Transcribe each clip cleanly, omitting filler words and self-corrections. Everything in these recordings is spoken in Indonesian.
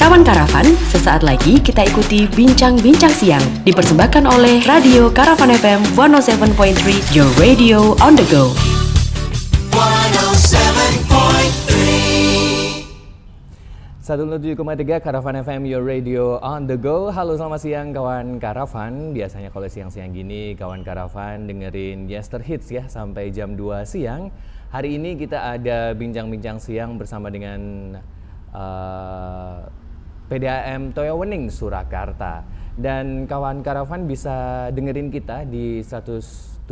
Kawan Karavan, sesaat lagi kita ikuti Bincang-Bincang Siang dipersembahkan oleh Radio Karavan FM 107.3, your radio on the go. 107,3 Karavan FM, your radio on the go. Halo, selamat siang kawan Karavan. Biasanya kalau siang-siang gini kawan Karavan dengerin Yester Hits ya sampai jam 2 siang. Hari ini kita ada Bincang-Bincang Siang bersama dengan PDAM Toyawening Surakarta. Dan kawan Karavan bisa dengerin kita di 107.3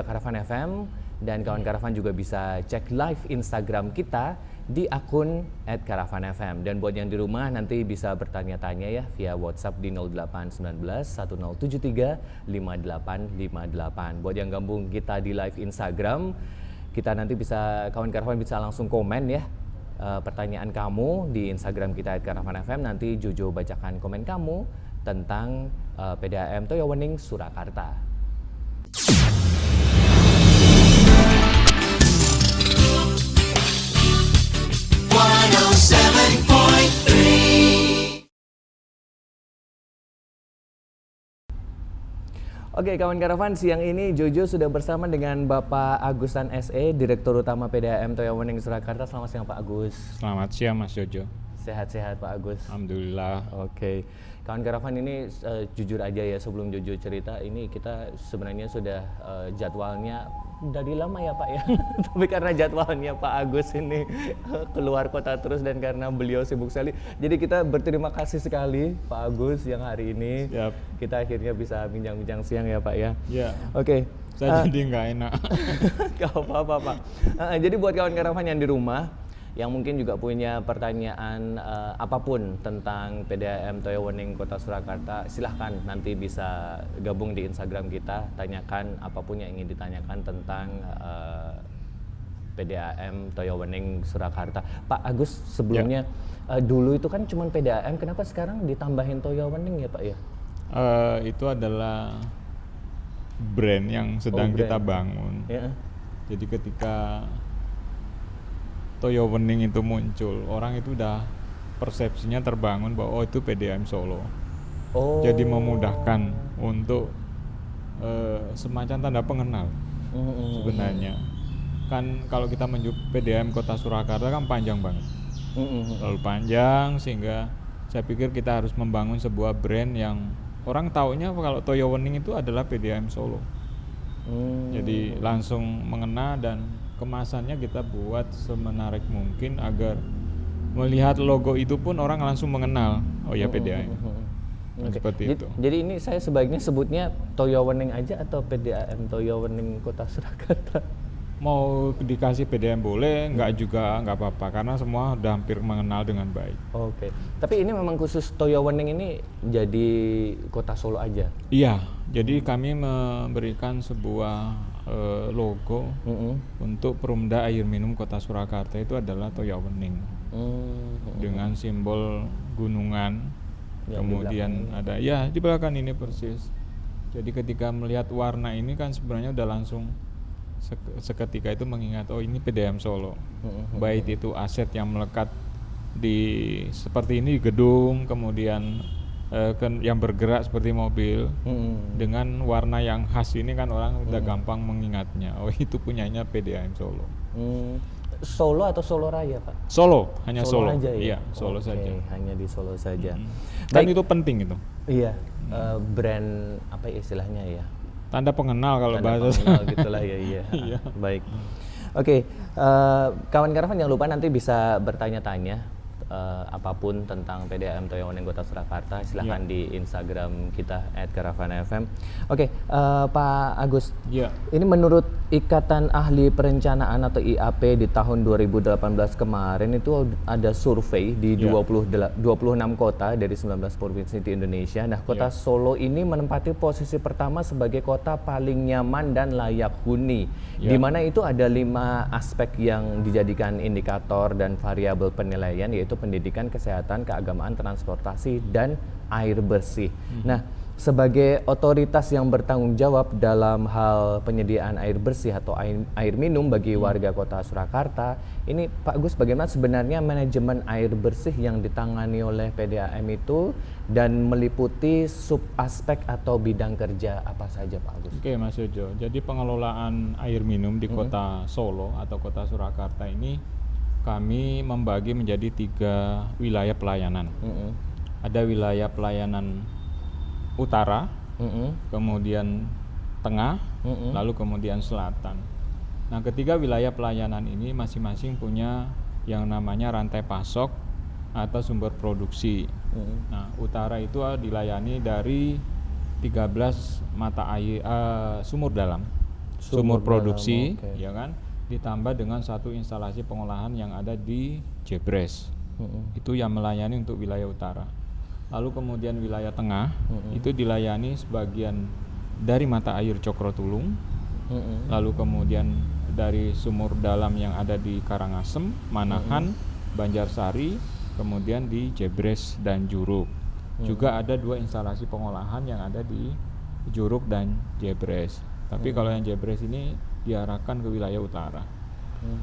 Karavan FM. Dan kawan Karavan juga bisa cek live Instagram kita di akun @karavanfm. Dan buat yang di rumah nanti bisa bertanya-tanya ya via WhatsApp di 0819 1073 5858. Buat yang gabung kita di live Instagram, kita nanti bisa, kawan Karavan bisa langsung komen ya pertanyaan kamu di Instagram kita @karavanfm. Nanti Jojo bacakan komen kamu tentang PDAM Toyawening Surakarta. Oke kawan Karavan, siang ini Jojo sudah bersama dengan Bapak Agustan SE, Direktur Utama PDAM Toyawening Surakarta. Selamat siang Pak Agus. Selamat siang Mas Jojo. Sehat-sehat Pak Agus? Alhamdulillah. Oke. Kawan Karavan ini jujur aja ya, sebelum Jojo cerita, ini kita sebenarnya sudah jadwalnya dari lama ya Pak ya. Tapi karena jadwalnya Pak Agus ini keluar kota terus dan karena beliau sibuk sekali, jadi kita berterima kasih sekali Pak Agus yang hari ini kita akhirnya bisa bincang-bincang siang ya Pak ya. Ya. Oke. Saya jadi nggak enak. Gak apa-apa Pak. Jadi buat kawan Karavan yang di rumah, yang mungkin juga punya pertanyaan apapun tentang PDAM Toyawening Kota Surakarta, silahkan nanti bisa gabung di Instagram kita, tanyakan apapun yang ingin ditanyakan tentang PDAM Toyawening Surakarta. Pak Agus, sebelumnya dulu itu kan cuma PDAM, kenapa sekarang ditambahin Toyawening ya Pak ya? Itu adalah brand yang sedang kita bangun. Ya. Jadi ketika Toyawening itu muncul, orang itu udah persepsinya terbangun bahwa itu PDAM Solo. Jadi memudahkan untuk semacam tanda pengenal sebenarnya. Kan kalau kita menyebut PDAM Kota Surakarta kan panjang banget, terlalu panjang, sehingga saya pikir kita harus membangun sebuah brand yang orang taunya kalau Toyawening itu adalah PDAM Solo. Jadi langsung mengena, dan kemasannya kita buat semenarik mungkin agar melihat logo itu pun orang langsung mengenal, oh ya PDAM. Seperti itu. Jadi ini saya sebaiknya sebutnya Toyawening aja atau PDAM Toyawening Kota Surakarta? Mau dikasih PDAM boleh, enggak juga enggak apa-apa, karena semua udah hampir mengenal dengan baik. Oke. Tapi ini memang khusus Toyawening ini jadi Kota Solo aja? Iya. Jadi kami memberikan sebuah logo untuk Perumda Air Minum Kota Surakarta, itu adalah Toyawening dengan simbol gunungan. Kemudian ada ya di belakang ini persis. Jadi ketika melihat warna ini kan sebenarnya udah langsung seketika itu mengingat, oh ini PDAM Solo. Baik itu aset yang melekat di seperti ini gedung, kemudian yang bergerak seperti mobil dengan warna yang khas ini kan orang udah gampang mengingatnya, oh itu punyanya PDAM Solo. Solo atau Solo Raya Pak? Solo, hanya Solo. Aja, ya? Iya, Solo saja. Hanya di Solo saja. Dan itu penting itu. Iya, brand apa istilahnya ya? Tanda pengenal kalau tanda bahasa pengenal gitulah ya. Iya. Baik. Oke, kawan Karavan jangan lupa nanti bisa bertanya-tanya apapun tentang PDAM Toyawening Kota Surakarta, silahkan di Instagram kita @karavanfm. Oke, Pak Agus. Ini menurut Ikatan Ahli Perencanaan atau IAP di tahun 2018 kemarin itu ada survei di 26 kota dari 19 provinsi di Indonesia. Nah, Kota Solo ini menempati posisi pertama sebagai kota paling nyaman dan layak huni. Di mana itu ada 5 aspek yang dijadikan indikator dan variabel penilaian, yaitu pendidikan, kesehatan, keagamaan, transportasi, dan air bersih. Nah, sebagai otoritas yang bertanggung jawab dalam hal penyediaan air bersih atau air minum bagi warga Kota Surakarta, ini Pak Gus, bagaimana sebenarnya manajemen air bersih yang ditangani oleh PDAM itu dan meliputi sub aspek atau bidang kerja apa saja Pak Agus? Oke Mas Yojo, jadi pengelolaan air minum di Kota Solo atau Kota Surakarta ini kami membagi menjadi 3 wilayah pelayanan. Ada wilayah pelayanan utara, kemudian tengah, lalu kemudian selatan. Nah, ketiga wilayah pelayanan ini masing-masing punya yang namanya rantai pasok atau sumber produksi. Nah, utara itu dilayani dari 13 mata air sumur dalam, sumur produksi, dalam, ya kan, ditambah dengan 1 instalasi pengolahan yang ada di Jebres. Itu yang melayani untuk wilayah utara. Lalu kemudian wilayah tengah itu dilayani sebagian dari mata air Cokrotulung, lalu kemudian dari sumur dalam yang ada di Karangasem, Manahan, Banjarsari, kemudian di Jebres dan Juruk. Juga ada 2 instalasi pengolahan yang ada di Juruk dan Jebres. Tapi kalau yang Jebres ini diarahkan ke wilayah utara.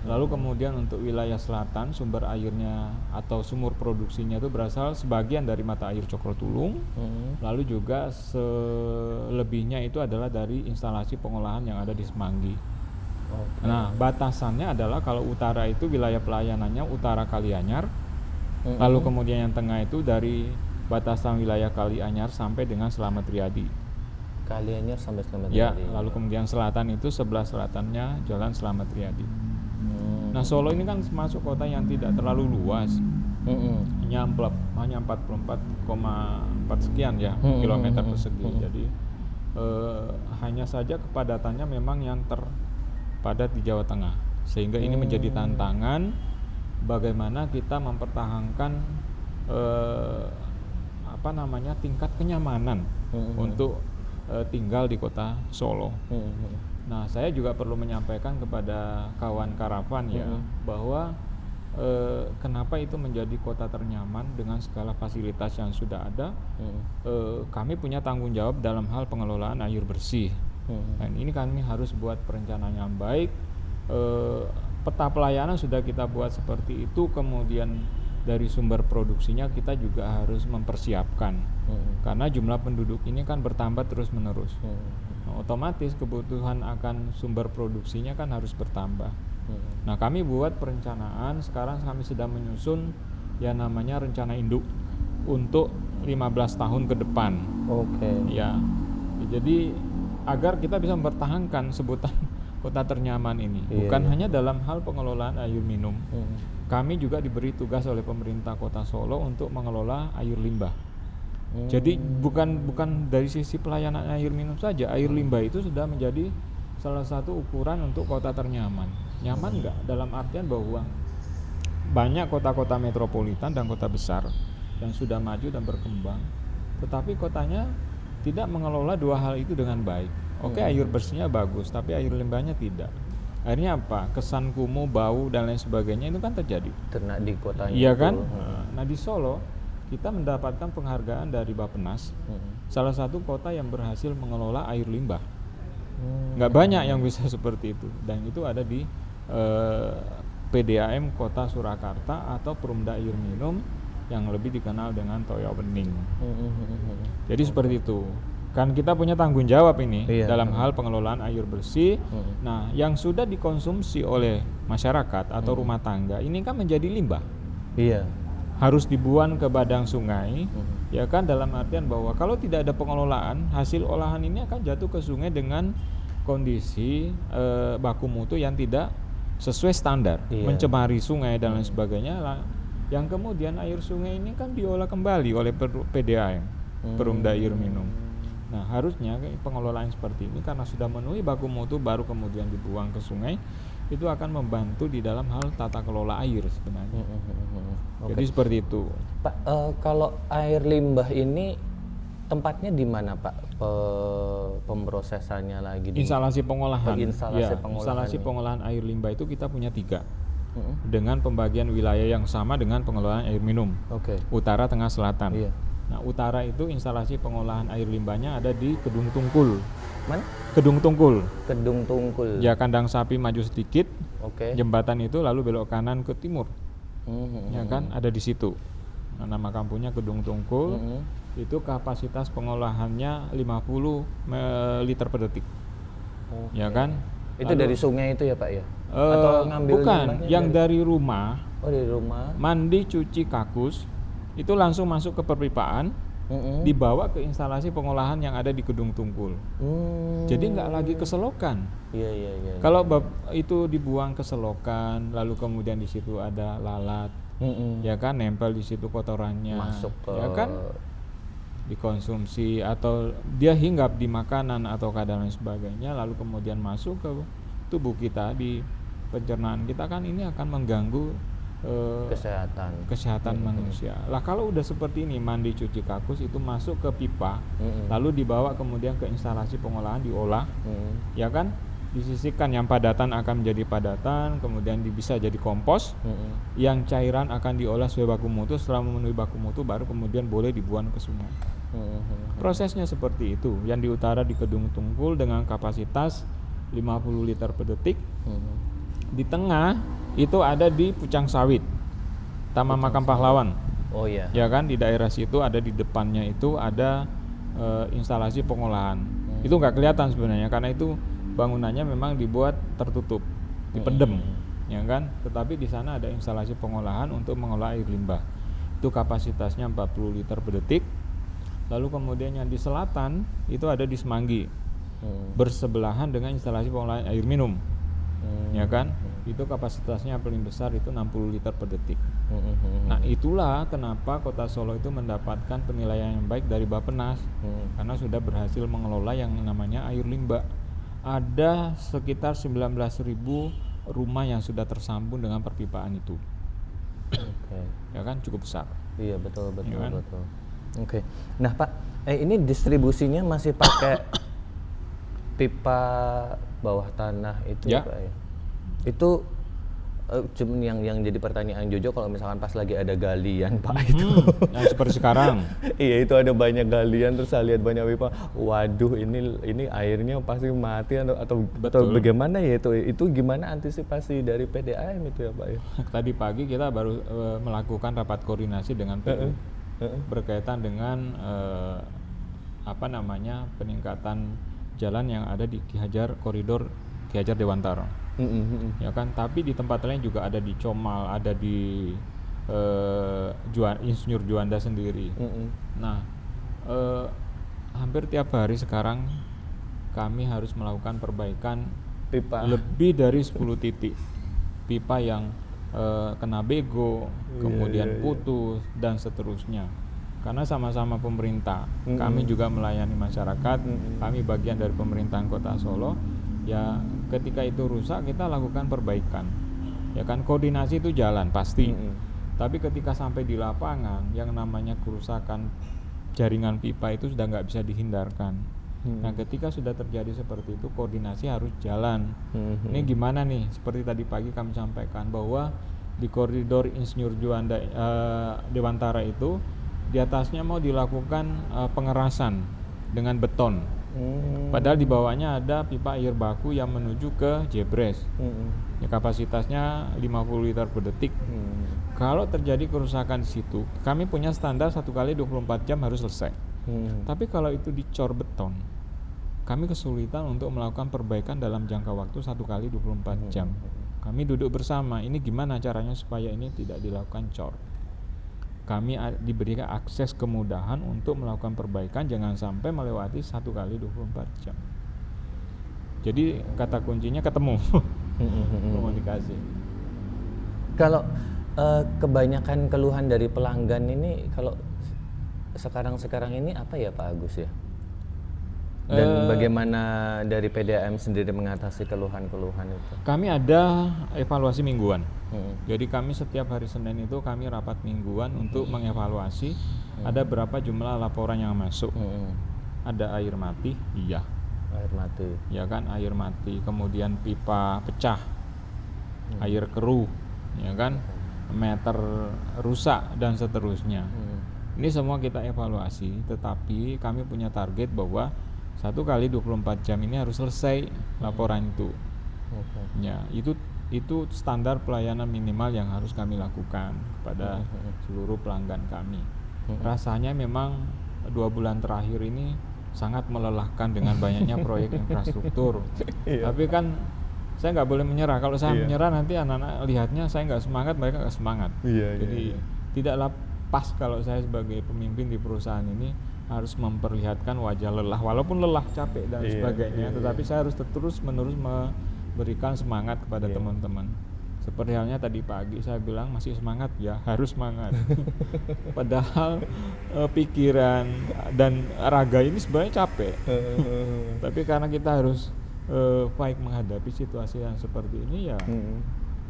Lalu kemudian untuk wilayah selatan, sumber airnya atau sumur produksinya itu berasal sebagian dari mata air Cokrotulung, lalu juga selebihnya itu adalah dari instalasi pengolahan yang ada di Semanggi. Nah, batasannya adalah kalau utara itu wilayah pelayanannya utara Kalianyar, lalu kemudian yang tengah itu dari batasan wilayah Kalianyar sampai dengan Slamet Riyadi. Kalianyar sampai Slamet Riyadi. Ya, lalu kemudian selatan itu sebelah selatannya Jalan Slamet Riyadi. Nah, Solo ini kan masuk kota yang tidak terlalu luas, hanya 44,4 sekian ya kilometer persegi. Jadi hanya saja kepadatannya memang yang terpadat di Jawa Tengah, sehingga ini menjadi tantangan bagaimana kita mempertahankan tingkat kenyamanan untuk tinggal di kota Solo. Nah, saya juga perlu menyampaikan kepada kawan karavan ya bahwa kenapa itu menjadi kota ternyaman dengan segala fasilitas yang sudah ada. Kami punya tanggung jawab dalam hal pengelolaan air bersih. Dan ini kami harus buat perencanaan yang baik. Peta pelayanan sudah kita buat seperti itu, kemudian dari sumber produksinya kita juga harus mempersiapkan. Karena jumlah penduduk ini kan bertambah terus-menerus. Otomatis kebutuhan akan sumber produksinya kan harus bertambah. Nah, kami buat perencanaan, sekarang kami sedang menyusun yang namanya rencana induk untuk 15 tahun ke depan. Ya, jadi agar kita bisa mempertahankan sebutan kota ternyaman ini. Bukan hanya dalam hal pengelolaan air minum. Kami juga diberi tugas oleh pemerintah Kota Solo untuk mengelola air limbah. Jadi bukan dari sisi pelayanan air minum saja, air limbah itu sudah menjadi salah satu ukuran untuk kota ternyaman. Nyaman enggak? Dalam artian bahwa banyak kota-kota metropolitan dan kota besar yang sudah maju dan berkembang, tetapi kotanya tidak mengelola 2 hal itu dengan baik. Air bersihnya bagus, tapi air limbahnya tidak. Akhirnya apa? Kesan kumuh, bau dan lain sebagainya itu kan terjadi. Ternak di kotanya. Iya kan? Nah, di Solo kita mendapatkan penghargaan dari Bappenas, salah satu kota yang berhasil mengelola air limbah. Nggak banyak yang bisa seperti itu, dan itu ada di PDAM Kota Surakarta atau Perumda Air Minum yang lebih dikenal dengan Toyo Bening. Jadi seperti itu. Kan kita punya tanggung jawab ini dalam hal pengelolaan air bersih. Nah, yang sudah dikonsumsi oleh masyarakat atau rumah tangga ini kan menjadi limbah. Harus dibuang ke badan sungai, ya kan, dalam artian bahwa kalau tidak ada pengelolaan, hasil olahan ini akan jatuh ke sungai dengan kondisi baku mutu yang tidak sesuai standar, mencemari sungai dan lain sebagainya. Yang kemudian air sungai ini kan diolah kembali oleh PDAM, Perumda Air Minum. Nah, harusnya pengelolaan seperti ini karena sudah memenuhi baku mutu baru kemudian dibuang ke sungai, itu akan membantu di dalam hal tata kelola air sebenarnya. Jadi seperti itu. Pak, kalau air limbah ini tempatnya di mana Pak? Pemrosesannya lagi di instalasi pengolahan. Instalasi pengolahan air limbah itu kita punya 3. Dengan pembagian wilayah yang sama dengan pengelolaan air minum. Utara, tengah, selatan. Nah, utara itu instalasi pengolahan air limbahnya ada di Kedung Tungkul. Mana? Kedung Tungkul. Kedung Tungkul. Ya, kandang sapi maju sedikit. Oke. Jembatan itu lalu belok kanan ke timur. Ya kan, ada di situ. Nah, nama kampungnya Kedung Tungkul. Itu kapasitas pengolahannya 50 liter per detik. Ya kan? Itu Lalu, dari sungai itu ya Pak ya? Atau ngambil bukan, yang dari rumah. Oh, dari rumah. Mandi, cuci, kakus itu langsung masuk ke perpipaan, dibawa ke instalasi pengolahan yang ada di Kedung Tungkul. Jadi nggak lagi ke selokan. Iya. Kalau itu dibuang ke selokan, lalu kemudian di situ ada lalat, ya kan, nempel di situ kotorannya, masuk ke, ya kan, dikonsumsi atau dia hinggap di makanan atau dan lain sebagainya, lalu kemudian masuk ke tubuh kita di pencernaan kita, kan ini akan mengganggu kesehatan manusia. Lah kalau udah seperti ini, mandi, cuci, kakus itu masuk ke pipa, lalu dibawa kemudian ke instalasi pengolahan, diolah, ya kan, disisihkan, yang padatan akan menjadi padatan, kemudian bisa jadi kompos, yang cairan akan diolah sebagai baku mutu, setelah memenuhi baku mutu baru kemudian boleh dibuang ke sungai. Prosesnya seperti itu. Yang di utara di Kedung Tungkul dengan kapasitas 50 liter per detik. Di tengah itu ada di Pucang Sawit, Taman Makam Pahlawan. Oh iya. Ya kan, di daerah situ ada, di depannya itu ada instalasi pengolahan. Itu nggak kelihatan sebenarnya karena itu bangunannya memang dibuat tertutup, dipendem, ya kan. Tetapi di sana ada instalasi pengolahan untuk mengolah air limbah. Itu kapasitasnya 40 liter per detik. Lalu kemudian yang di selatan itu ada di Semanggi, bersebelahan dengan instalasi pengolahan air minum, ya kan. Itu kapasitasnya paling besar itu 60 liter per detik. Nah, itulah kenapa Kota Solo itu mendapatkan penilaian yang baik dari Bappenas, karena sudah berhasil mengelola yang namanya air limbah. Ada sekitar 19.000 rumah yang sudah tersambung dengan perpipaan itu. Ya kan, cukup besar. Iya, betul. Ya kan? Betul. Oke. Nah Pak, ini distribusinya masih pakai pipa bawah tanah itu ya Pak ya? Itu cuman yang jadi pertanyaan Jojo, kalau misalkan pas lagi ada galian Pak itu yang seperti sekarang. Iya, itu ada banyak galian, terus saya lihat banyak pipa. Waduh, ini airnya pasti mati atau bagaimana ya itu gimana antisipasi dari PDAM itu ya Pak ya? Tadi pagi kita baru melakukan rapat koordinasi dengan PU berkaitan dengan peningkatan jalan yang ada di koridor Ki Hajar Dewantara. Ya kan, tapi di tempat lain juga ada di Comal, ada di Insinyur Juanda sendiri. Nah, hampir tiap hari sekarang kami harus melakukan perbaikan pipa lebih dari 10 titik pipa yang kena bego, kemudian putus dan seterusnya. Karena sama-sama pemerintah, kami juga melayani masyarakat, kami bagian dari pemerintahan Kota Solo. Ya, ketika itu rusak kita lakukan perbaikan. Ya kan, koordinasi itu jalan pasti. Tapi ketika sampai di lapangan, yang namanya kerusakan jaringan pipa itu sudah nggak bisa dihindarkan. Nah, ketika sudah terjadi seperti itu, koordinasi harus jalan. Ini gimana nih? Seperti tadi pagi kami sampaikan bahwa di koridor Insinyur Juanda Dewantara itu di atasnya mau dilakukan pengerasan dengan beton. Padahal di bawahnya ada pipa air baku yang menuju ke Jebres. Ya, kapasitasnya 50 liter per detik. Kalau terjadi kerusakan di situ, kami punya standar 1 kali 24 jam harus selesai. Tapi kalau itu dicor beton, kami kesulitan untuk melakukan perbaikan dalam jangka waktu 1 kali 24 jam. Kami duduk bersama, ini gimana caranya supaya ini tidak dilakukan cor. Kami diberikan akses kemudahan untuk melakukan perbaikan, jangan sampai melewati 1 kali 24 jam. Jadi kata kuncinya ketemu. Komunikasi. Kalau kebanyakan keluhan dari pelanggan ini kalau sekarang ini apa ya Pak Agus ya? Dan bagaimana dari PDAM sendiri mengatasi keluhan-keluhan itu? Kami ada evaluasi mingguan. Jadi kami setiap hari Senin itu kami rapat mingguan untuk mengevaluasi ada berapa jumlah laporan yang masuk. Ada air mati, iya. Air mati. Ya kan, air mati. Kemudian pipa pecah, air keruh, ya kan, meter rusak dan seterusnya. Ini semua kita evaluasi, tetapi kami punya target bahwa 1 kali 24 jam ini harus selesai laporan itu. Ya, itu standar pelayanan minimal yang harus kami lakukan kepada seluruh pelanggan kami. Rasanya memang 2 bulan terakhir ini sangat melelahkan dengan banyaknya proyek infrastruktur. Tapi kan saya nggak boleh menyerah. Kalau saya menyerah nanti anak-anak lihatnya saya nggak semangat, mereka nggak semangat. Jadi tidaklah pas kalau saya sebagai pemimpin di perusahaan ini harus memperlihatkan wajah lelah, walaupun lelah, capek dan sebagainya. Tetapi saya harus terus menerus memberikan semangat kepada teman-teman. Seperti halnya tadi pagi saya bilang masih semangat, ya harus semangat. Padahal pikiran dan raga ini sebenarnya capek. Tapi karena kita harus baik menghadapi situasi yang seperti ini, ya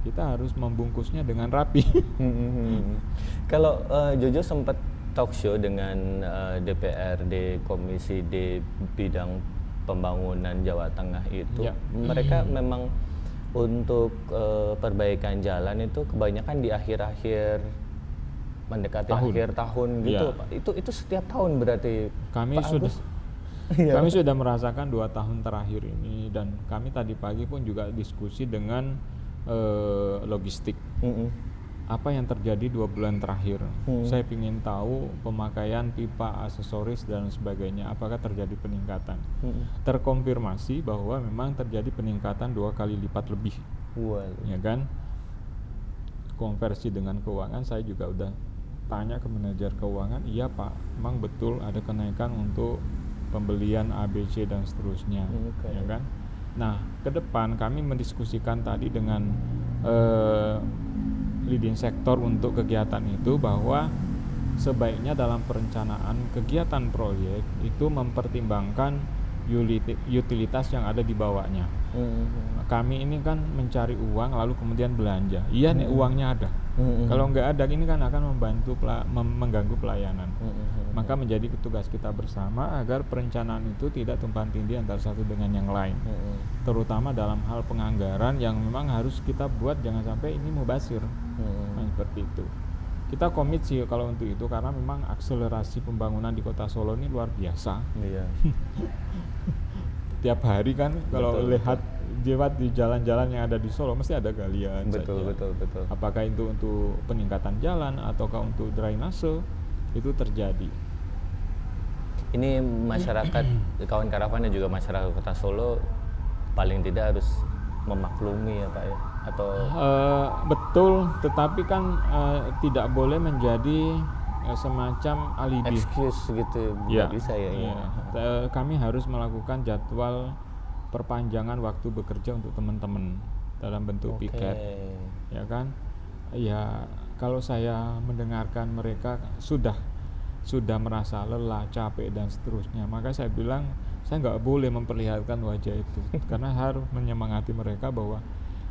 kita harus membungkusnya dengan rapi. Kalau Jojo sempat talk show dengan DPRD Komisi D bidang pembangunan Jawa Tengah itu, mereka memang untuk perbaikan jalan itu kebanyakan di akhir-akhir mendekati akhir tahun gitu, Pak. Itu setiap tahun berarti kami Pak sudah Agus? Kami sudah merasakan 2 tahun terakhir ini, dan kami tadi pagi pun juga diskusi dengan logistik. Apa yang terjadi 2 bulan terakhir? Saya ingin tahu pemakaian pipa, aksesoris dan sebagainya, apakah terjadi peningkatan? Terkonfirmasi bahwa memang terjadi peningkatan 2 kali lipat lebih. Ya kan? Konversi dengan keuangan, saya juga udah tanya ke manajer keuangan, iya Pak, memang betul ada kenaikan untuk pembelian ABC dan seterusnya. Ya kan? Nah, ke depan kami mendiskusikan tadi dengan leading sektor untuk kegiatan itu, bahwa sebaiknya dalam perencanaan kegiatan proyek itu mempertimbangkan utilitas yang ada di bawahnya. Kami ini kan mencari uang lalu kemudian belanja. Iya nih uangnya ada. Kalau nggak ada ini kan akan mengganggu pelayanan. Maka menjadi tugas kita bersama agar perencanaan itu tidak tumpang tindih antara satu dengan yang lain. Terutama dalam hal penganggaran yang memang harus kita buat, jangan sampai ini mubazir. Nah, seperti itu. Kita komit sih kalau untuk itu, karena memang akselerasi pembangunan di Kota Solo ini luar biasa. Tiap hari kan kalau lihat di jalan-jalan yang ada di Solo mesti ada galian. Betul. Apakah itu untuk peningkatan jalan ataukah untuk drainase, itu terjadi. Ini masyarakat kawan karavan dan juga masyarakat Kota Solo paling tidak harus memaklumi ya Pak ya, atau betul, tetapi kan tidak boleh menjadi semacam alibi, excuse gitu, nggak bisa ya. Kami harus melakukan jadwal perpanjangan waktu bekerja untuk teman-teman dalam bentuk piket, ya kan? Ya kalau saya mendengarkan mereka sudah merasa lelah, capek dan seterusnya, maka saya bilang saya nggak boleh memperlihatkan wajah itu karena harus menyemangati mereka bahwa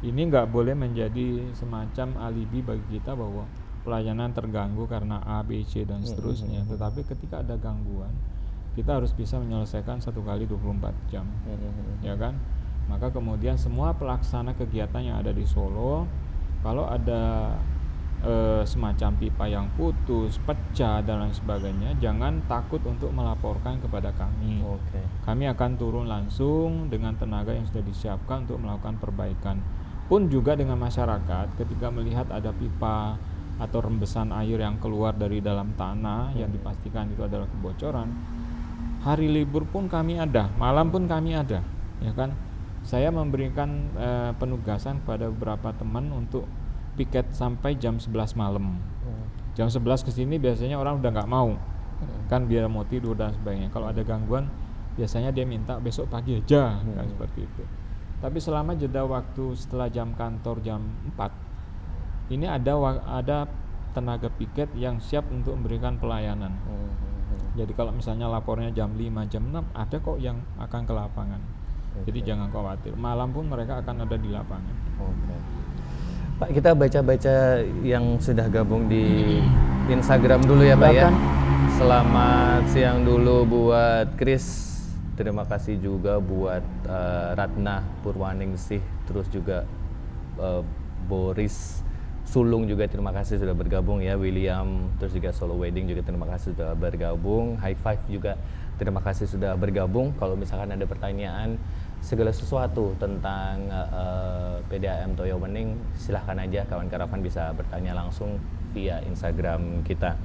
ini nggak boleh menjadi semacam alibi bagi kita bahwa pelayanan terganggu karena A, B, C dan seterusnya. Tetapi ketika ada gangguan, kita harus bisa menyelesaikan 1 kali 24 jam, ya kan? Maka kemudian semua pelaksana kegiatan yang ada di Solo, kalau ada semacam pipa yang putus, pecah dan lain sebagainya, jangan takut untuk melaporkan kepada kami. Kami akan turun langsung dengan tenaga yang sudah disiapkan untuk melakukan perbaikan. Pun juga dengan masyarakat, ketika melihat ada pipa atau rembesan air yang keluar dari dalam tanah yang dipastikan itu adalah kebocoran, hari libur pun kami ada, malam pun kami ada, ya kan? Saya memberikan penugasan kepada beberapa teman untuk piket sampai jam 11 malam. Jam 11 kesini biasanya orang udah nggak mau, kan biar mau tidur dan sebagainya. Kalau ada gangguan biasanya dia minta besok pagi aja, kan seperti itu. Tapi selama jeda waktu setelah jam kantor jam 4, ini ada tenaga piket yang siap untuk memberikan pelayanan. Jadi kalau misalnya lapornya jam 5, jam 6, ada kok yang akan ke lapangan. Jadi jangan khawatir, malam pun mereka akan ada di lapangan. Pak, kita baca-baca yang sudah gabung di Instagram dulu ya Pak ya. Selamat siang dulu buat Chris. Terima kasih juga buat Ratna Purwaningsih, terus juga Boris Sulung juga terima kasih sudah bergabung ya, William, terus juga Solo Wedding juga terima kasih sudah bergabung, High Five juga terima kasih sudah bergabung. Kalau misalkan ada pertanyaan segala sesuatu tentang PDAM Toyo Wening, silahkan aja kawan Karavan bisa bertanya langsung via Instagram kita.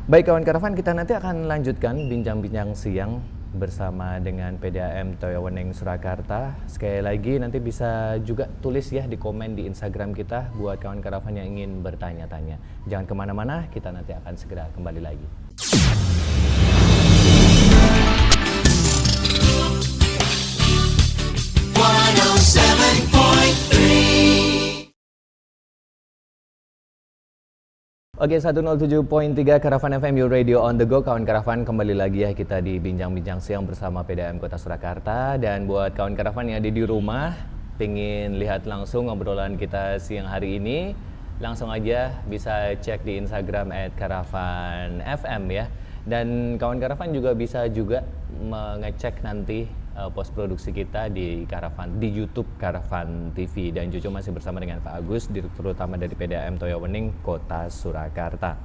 Baik kawan Karavan, kita nanti akan lanjutkan bincang-bincang siang bersama dengan PDAM Toyo Wening Surakarta. Sekali lagi nanti bisa juga tulis ya di komen di Instagram kita buat kawan Karavan yang ingin bertanya-tanya. Jangan kemana-mana, kita nanti akan segera kembali lagi. Oke, 107.3 Karavan FM, your radio on the go. Kawan Karavan, kembali lagi ya kita di bincang-bincang siang bersama PDAM Kota Surakarta. Dan buat kawan Karavan yang ada di rumah, pengen lihat langsung ngobrolan kita siang hari ini, langsung aja bisa cek di Instagram @karavanfm ya. Dan kawan Karavan juga bisa juga mengecek nanti post produksi kita di Karavan, di YouTube Karavan TV. Dan Jojo masih bersama dengan Pak Agus, Direktur Utama dari PDAM Toyo Wening Kota Surakarta.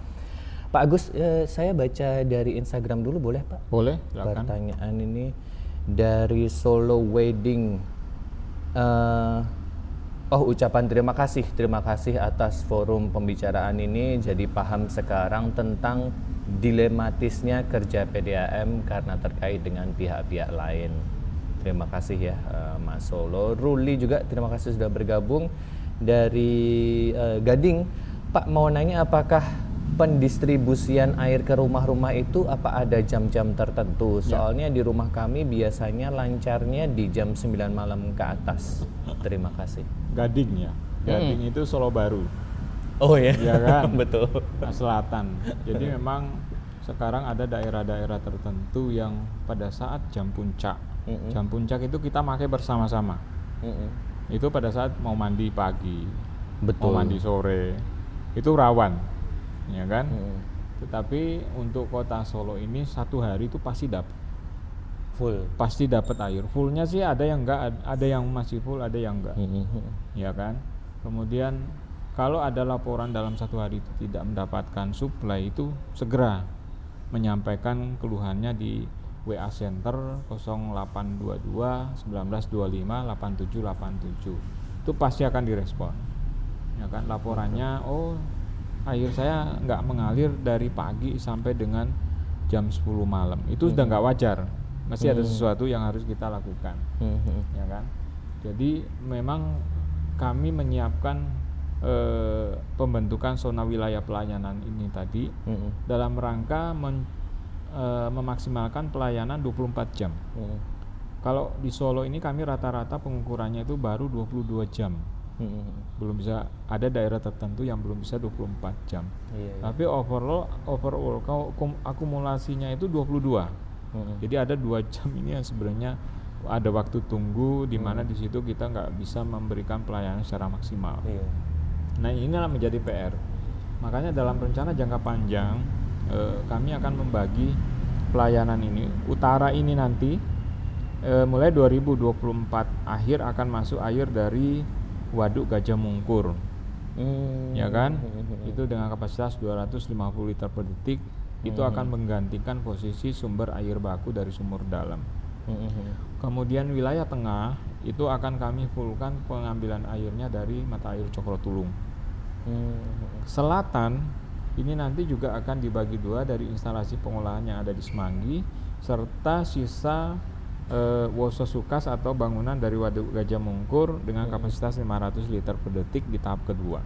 Pak Agus, saya baca dari Instagram dulu boleh Pak? Boleh, silakan. Pertanyaan ini dari Solo Wedding. Ucapan terima kasih atas forum pembicaraan ini. Jadi paham sekarang tentang dilematisnya kerja PDAM karena terkait dengan pihak-pihak lain. Terima kasih ya Mas Solo. Ruli juga terima kasih sudah bergabung dari Gading. Pak mau nanya, apakah pendistribusian air ke rumah-rumah itu apa ada jam-jam tertentu? Soalnya di rumah kami biasanya lancarnya di jam 9 malam ke atas. Terima kasih. Gading ya. Gading itu Solo Baru. Oh ya. Ya kan? Betul. Nah, selatan. Jadi memang sekarang ada daerah-daerah tertentu yang pada saat jam puncak. Jam puncak itu kita pakai bersama-sama. Itu pada saat mau mandi pagi, mau mandi sore, itu rawan, ya kan? Tetapi untuk kota Solo ini satu hari itu pasti dapat full, pasti dapat air. Fullnya sih ada yang enggak, ada yang masih full, ada yang enggak, ya kan? Kemudian kalau ada laporan dalam satu hari itu tidak mendapatkan suplai, itu segera menyampaikan keluhannya di WA Center 0822 1925 8787. Itu pasti akan direspon. Ya kan, laporannya air saya nggak mengalir dari pagi sampai dengan jam 10 malam. Itu sudah nggak wajar. Masih ada sesuatu yang harus kita lakukan. Ya kan? Jadi memang kami menyiapkan pembentukan zona wilayah pelayanan ini tadi dalam rangka memaksimalkan pelayanan 24 jam. Kalau di Solo ini kami rata-rata pengukurannya itu baru 22 jam. Belum bisa, ada daerah tertentu yang belum bisa 24 jam. Tapi overall akumulasinya itu 22. Jadi ada 2 jam ini yang sebenarnya ada waktu tunggu di mana di situ kita nggak bisa memberikan pelayanan secara maksimal. Nah, inilah menjadi PR. Makanya dalam rencana jangka panjang kami akan membagi pelayanan ini. Utara ini nanti mulai 2024 akhir akan masuk air dari Waduk Gajah Mungkur, ya kan? Itu dengan kapasitas 250 liter per detik. Itu akan menggantikan posisi sumber air baku dari sumur dalam. Kemudian wilayah tengah itu akan kami fullkan pengambilan airnya dari mata air Cokrotulung. Selatan ini nanti juga akan dibagi dua dari instalasi pengolahan yang ada di Semanggi serta sisa Wososukas atau bangunan dari Waduk Gajah Mungkur dengan kapasitas 500 liter per detik di tahap kedua.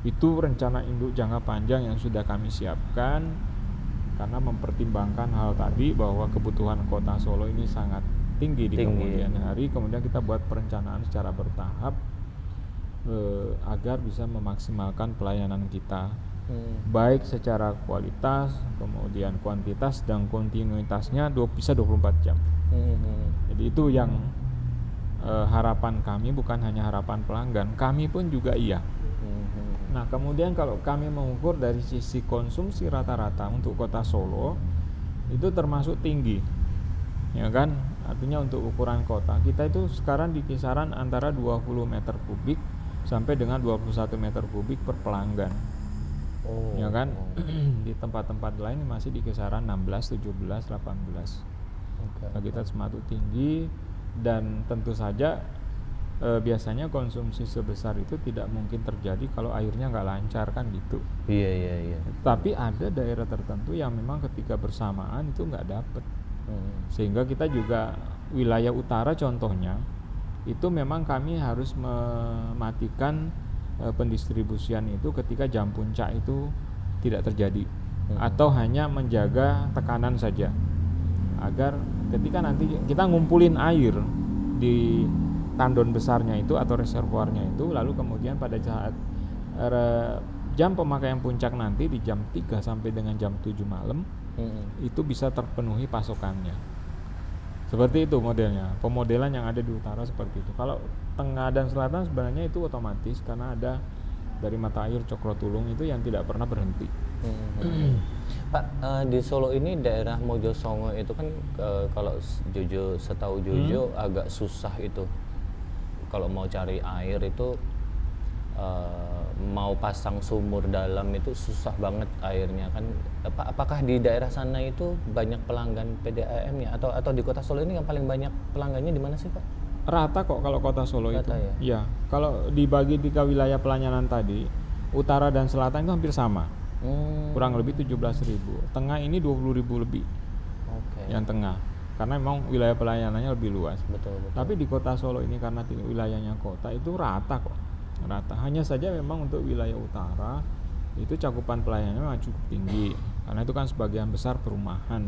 Itu rencana induk jangka panjang yang sudah kami siapkan karena mempertimbangkan hal tadi bahwa kebutuhan kota Solo ini sangat tinggi di kemudian hari. Kemudian kita buat perencanaan secara bertahap agar bisa memaksimalkan pelayanan kita. Baik secara kualitas, kemudian kuantitas dan kontinuitasnya bisa 24 jam. Jadi itu yang harapan kami, bukan hanya harapan pelanggan, kami pun juga iya. Nah, kemudian kalau kami mengukur dari sisi konsumsi rata-rata untuk kota Solo itu termasuk tinggi, ya kan? Artinya untuk ukuran kota kita itu sekarang di kisaran antara 20 meter kubik sampai dengan 21 meter kubik per pelanggan. Ya kan? Di tempat-tempat lain masih di kisaran 16, 17, 18. Kita Sematu tinggi, dan tentu saja biasanya konsumsi sebesar itu tidak mungkin terjadi kalau airnya nggak lancar kan gitu. Iya. Tapi ada daerah tertentu yang memang ketika bersamaan itu nggak dapet. Sehingga kita juga wilayah utara contohnya itu memang kami harus mematikan pendistribusian itu ketika jam puncak itu tidak terjadi, atau hanya menjaga tekanan saja, agar ketika nanti kita ngumpulin air di tandon besarnya itu atau reservoirnya itu, lalu kemudian pada saat jam pemakaian puncak nanti di jam 3 sampai dengan jam 7 malam itu bisa terpenuhi pasokannya. Seperti itu modelnya, pemodelan yang ada di utara seperti itu. Kalau tengah dan selatan sebenarnya itu otomatis karena ada dari mata air Cokrotulung itu yang tidak pernah berhenti. Pak, di Solo ini daerah Mojosongo itu kan kalau setahu Jojo agak susah itu. Kalau mau cari air itu mau pasang sumur dalam itu susah banget airnya kan. Apakah di daerah sana itu banyak pelanggan PDAM ya, atau di Kota Solo ini yang paling banyak pelanggannya di mana sih, Pak? Rata kok kalau Kota Solo Rata, itu. ya? Ya, kalau dibagi 3 wilayah pelayanan tadi, utara dan selatan itu hampir sama. Kurang lebih 17.000. Tengah ini 20.000 lebih. Yang tengah. Karena memang wilayah pelayanannya lebih luas. Betul. Tapi di Kota Solo ini karena wilayahnya kota itu rata kok. Rata. Hanya saja memang untuk wilayah utara itu cakupan pelayanannya memang cukup tinggi. Karena itu kan sebagian besar perumahan.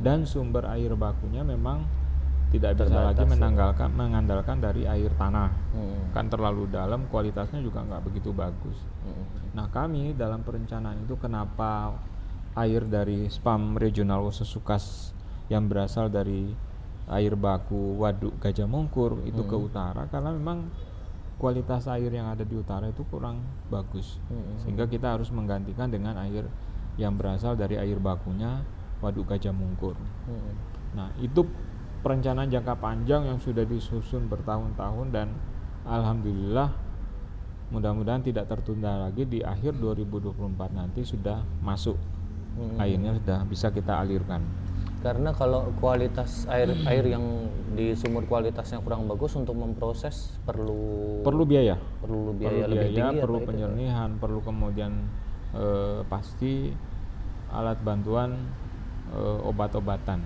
Dan sumber air bakunya memang tidak bisa lagi mengandalkan dari air tanah. Kan terlalu dalam, kualitasnya juga nggak begitu bagus. Nah, kami dalam perencanaan itu kenapa air dari SPAM Regional Wosesukas yang berasal dari air baku Waduk Gajah Mungkur itu ke utara, karena memang kualitas air yang ada di utara itu kurang bagus. Sehingga kita harus menggantikan dengan air yang berasal dari air bakunya Waduk Gajah Mungkur. Nah, itu perencanaan jangka panjang yang sudah disusun bertahun-tahun, dan alhamdulillah mudah-mudahan tidak tertunda lagi, di akhir 2024 nanti sudah masuk, airnya sudah bisa kita alirkan. Karena kalau kualitas air yang di sumur kualitasnya kurang bagus, untuk memproses perlu biaya lebih tinggi, perlu penyernihan, perlu kemudian pasti alat bantuan obat-obatan,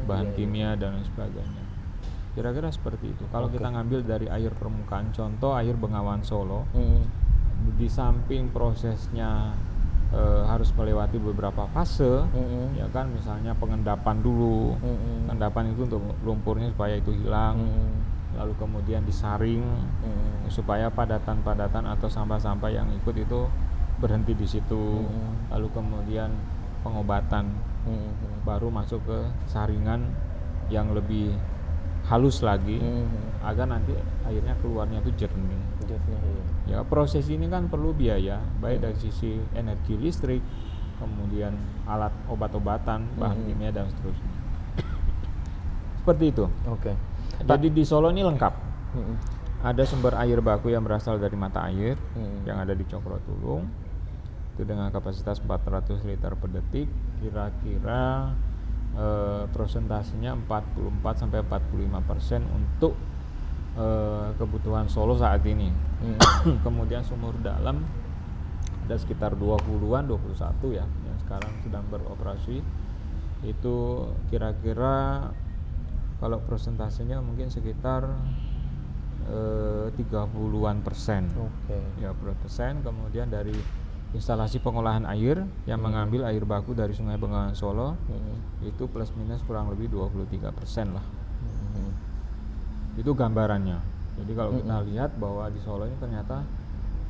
bahan kimia dan sebagainya. Kira-kira seperti itu. Kalau kita ngambil dari air permukaan, contoh air Bengawan Solo, di samping prosesnya harus melewati beberapa fase, ya kan, misalnya pengendapan dulu. Pengendapan itu untuk lumpurnya supaya itu hilang, lalu kemudian disaring supaya padatan-padatan atau sampah-sampah yang ikut itu berhenti di situ, lalu kemudian pengobatan, baru masuk ke saringan yang lebih halus lagi, agar nanti airnya keluarnya itu jernih. Ya, proses ini kan perlu biaya, baik dari sisi energi listrik, kemudian alat obat-obatan, bahan kimia dan seterusnya. Seperti itu. Jadi di Solo ini lengkap. Ada sumber air baku yang berasal dari mata air yang ada di Cokrotulung, itu dengan kapasitas 400 liter per detik, kira-kira prosentasenya 44-45% untuk kebutuhan Solo saat ini. Kemudian sumur dalam ada sekitar 20-an, 21 ya yang sekarang sedang beroperasi. Itu kira-kira kalau prosentasenya mungkin sekitar 30-an persen. Ya, persen. Kemudian dari instalasi pengolahan air yang mengambil air baku dari Sungai Bengawan Solo, itu plus minus kurang lebih 23% lah. Itu gambarannya. Jadi kalau kita lihat bahwa di Solo ini ternyata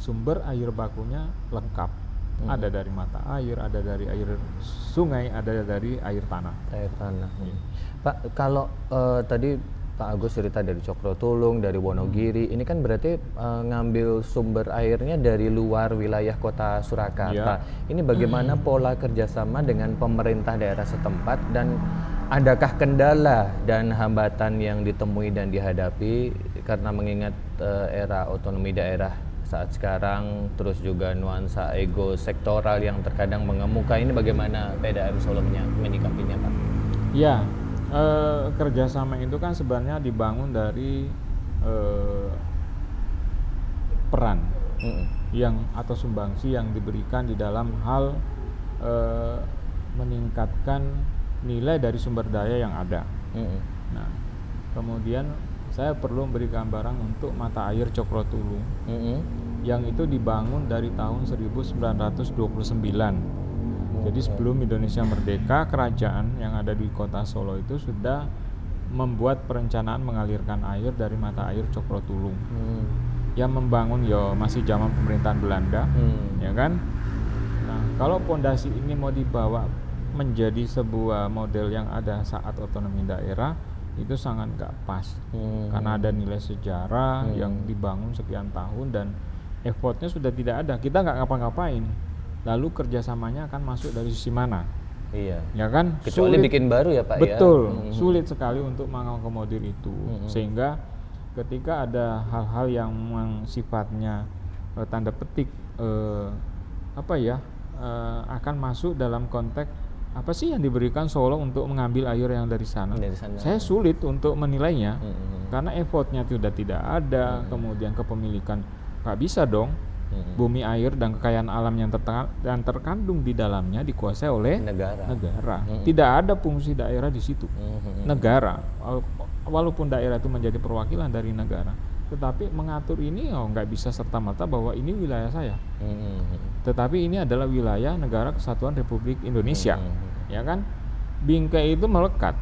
sumber air bakunya lengkap. Ada dari mata air, ada dari air sungai, ada dari air tanah. Pak, kalau tadi Pak Agus cerita dari Cokrotulung, dari Wonogiri, ini kan berarti ngambil sumber airnya dari luar wilayah kota Surakarta. Ini bagaimana pola kerjasama dengan pemerintah daerah setempat, dan adakah kendala dan hambatan yang ditemui dan dihadapi karena mengingat era otonomi daerah saat sekarang, terus juga nuansa ego sektoral yang terkadang mengemuka, ini bagaimana PDAM Solo menyikapinya, Pak? Ya, kerjasama itu kan sebenarnya dibangun dari peran yang atau sumbangsi yang diberikan di dalam hal meningkatkan nilai dari sumber daya yang ada. Nah, kemudian saya perlu memberi gambaran untuk mata air Cokrotulu yang itu dibangun dari tahun 1929. Jadi sebelum Indonesia merdeka, kerajaan yang ada di kota Solo itu sudah membuat perencanaan mengalirkan air dari mata air Cokrotulu. Yang membangun ya masih zaman pemerintahan Belanda, ya kan? Nah, kalau pondasi ini mau dibawa menjadi sebuah model yang ada saat otonomi daerah, itu sangat nggak pas, karena ada nilai sejarah yang dibangun sekian tahun dan effortnya sudah tidak ada, kita nggak ngapa-ngapain, lalu kerjasamanya akan masuk dari sisi mana? Iya. Ya kan? Kecuali sulit, bikin baru ya Pak. betul, ya. Sulit sekali untuk mengakomodir itu, sehingga ketika ada hal-hal yang sifatnya tanda petik akan masuk dalam konteks apa sih yang diberikan Solo untuk mengambil air yang dari sana. Saya sulit untuk menilainya karena effortnya sudah tidak ada, kemudian kepemilikan nggak bisa dong. Bumi air dan kekayaan alam yang terkandung di dalamnya dikuasai oleh negara. Tidak ada fungsi daerah di situ. Negara, walaupun daerah itu menjadi perwakilan dari negara, tetapi mengatur ini nggak bisa serta-merta bahwa ini wilayah saya. Tetapi ini adalah wilayah Negara Kesatuan Republik Indonesia, ya kan? Bingkai itu melekat